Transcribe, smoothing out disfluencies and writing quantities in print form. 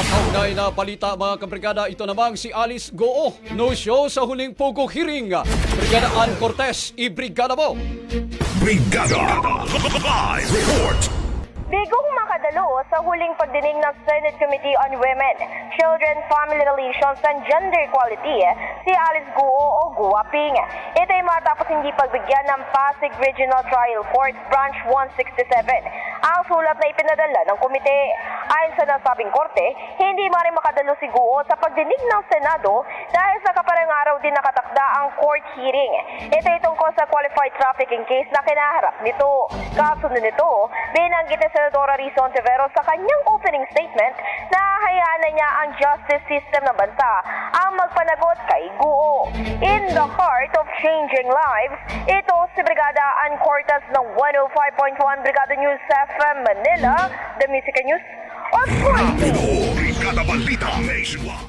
Sa kaugnay na balita mga kabrigada, ito namang si Alice Goo. No show sa huling POGO hearing. Brigada Ann Cortez, i-brigada mo! Brigada Live Report. Bigong makadalo sa huling pagdinig ng Senate Committee on Women, Children, Family Relations and Gender Equality, si Alice Goo o Guaping. Ito ay matapos hindi pagbigyan ng Pasig Regional Trial Court Branch 167 ang sulat na ipinadala ng komite. Ayon sa nasabing korte, hindi maaaring makadalo si Goo sa pagdinig ng Senado dahil sa kaparang araw din nakatakda ang court hearing. Ito ay tungkol sa qualified trafficking case na kinaharap nito. Kasunod nito, binanggit ni Senadora Risa Ontiveros sa kanyang opening statement na hayaan na niya ang justice system ng bansa ang magpanagot kay Goo. In the heart of changing lives, ito si Brigada Ann Cortez ng 105.1 Brigada News FM Manila, The Music News. Brigada Balita Nationwide.